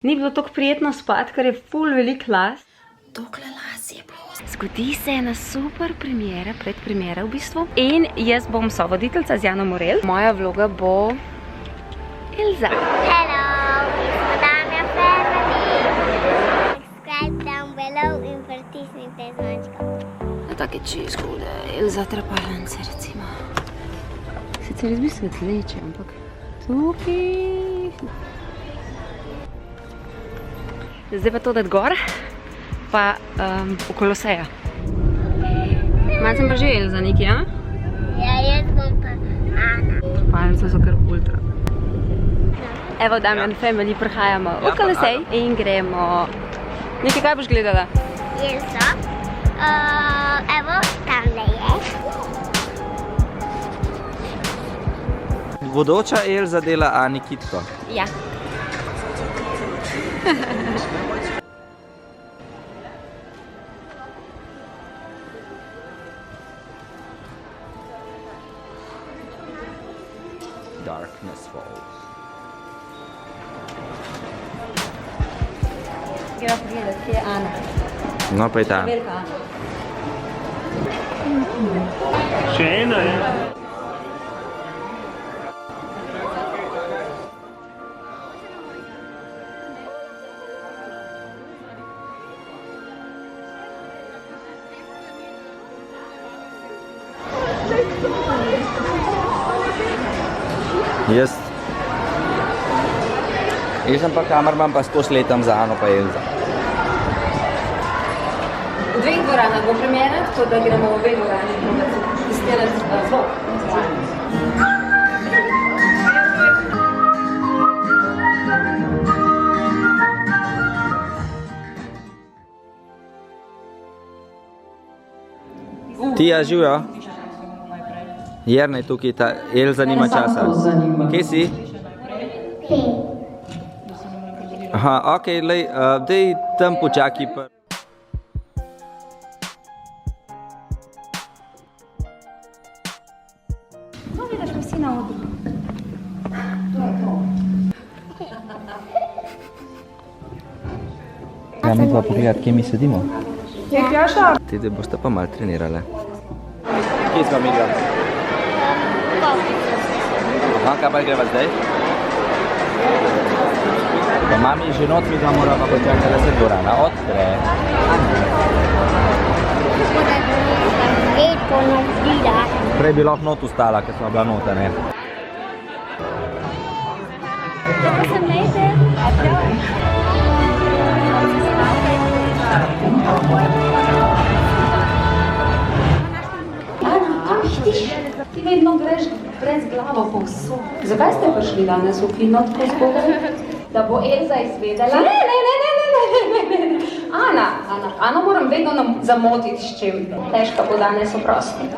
Ni bilo tako prijetno spati, ker je ful velik las. Dokle las je bilo. Zgodi se ena super premijera, predpremiera v bistvu. In jaz bom sovoditeljca z Jano Morel. Moja vloga bo Elza. Hello, it's Madame Family. Subscribe down below in pritisnite zvončko. Take čisto hude Elza trapalence, recimo. Sicer res bi svetleče, ampak tukaj. Zdaj pa to dati gor, pa v Koloseja. Malo sem pa že Elza neki, ja? Ja, jaz bom pa Ana. Trapalence so kar ultra. Evo, Damjan Family, prihajamo v Kolosej in gremo. Nekaj, kaj boš gledala? Elsa. Evo, tamle je. Bodoča Elza dela Ani kitko. Ja. Darkness falls. Gremo pogledati, kje je Ana. No, pa je ta. Velika Ana. Še ena je. Jaz sem pa kamerman, pa skozi letam za Ano pa Elza. V dveh dvoranah bo premiera, tako da gremo v obe dvorani testirati zvok. Tija, živijo? Jernej tukaj, ta Elza nima časa. Kje si? Aha, okej, lej, dej tam počakaj pa. No, vidiš, mi si na odru. Ja, mi pa pogledati, kje mi sedimo. Jaša? Ti boste pa malo trenirale. Kje smo mi ga? Aha, kaj pa greva zdaj? Da mami že not mi ga mora pa počakati, da se dvorana odpre. Lepo naredila. Prej bi lahko not ustala, ker smo bila nota, ne? Dobro sem najde. Ti vedno greš brez glavo povsod. Zakaj ste prišli danes v kino tako zgodaj? Da bo Elza izvedela? Ne. Ana moram vedno zamotiti s čim. Težka bo danes, oprosti.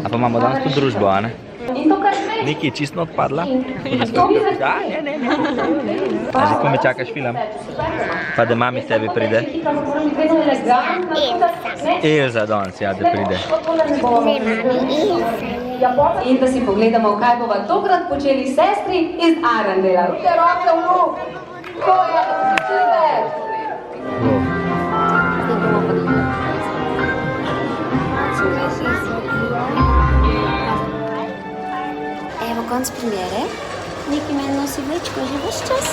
A pa imamo danes tu družbo, a ne? In to kar smeš? Niki, čisto odpadla? To mi Da, ne. A že ko me čakaš film? Pa da mami s tebi pride? Elza danes, ja, da pride. Ne, mami, Elsa. In da si pogledamo, kaj bova tokrat počeli sestri iz Arendela. Ruke, roke v luk! Ko je super! Evo, konc premiere. Neki me nosi vlečko že ves čas.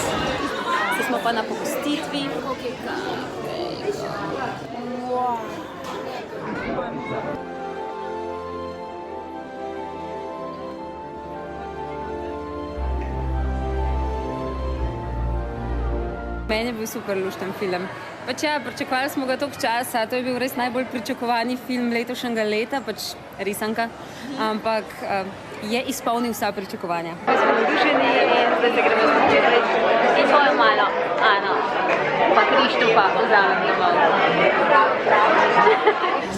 Zdaj smo pa na popustitvi. Meni je bil super lušten film. Pač ja, pričakovali smo ga toliko časa, to je bil res najbolj pričakovani film letošnjega leta, pač risanka, ampak je izpolnil vsa pričakovanja. Smo navdušeni in zdaj se gremo spočeti. In to je malo, Ana, pa Krištofa vzamem domov.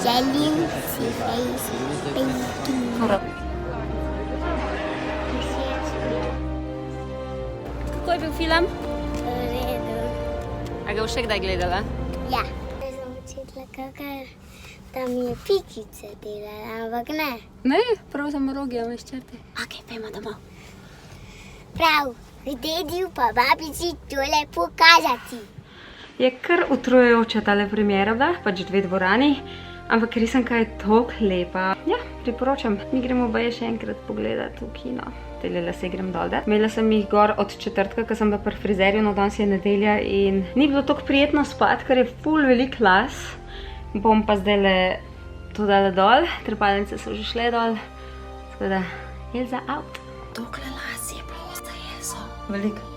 Želim si face painting. Kako je bil film? V redu. A ga boš še kdaj gledala? Ja. Zdaj sem učitla, kakor tam je pikice delala, ampak ne. Ne, prav samo rogi, a me ščrte. Ok, pojmo domov. Prav. Dediju pa babici tole pokazati. Je kar utrujajoča tale premiera bila, pač 2 dvorani, ampak risanka je toliko lepa. Ja, priporočam. Mi gremo baje še enkrat pogledati v kino. Tele lase grem dol dat. Imela sem jih gor od četrtka, ko sem bila pri frizerju, no danes je nedelja in ni bilo toliko prijetno spati, ker je ful velik las. Bom pa zdajle to dala dol, trepalnice so že šle dol, tako da Elza out. Dokle las je bilo za jezo. Veliko.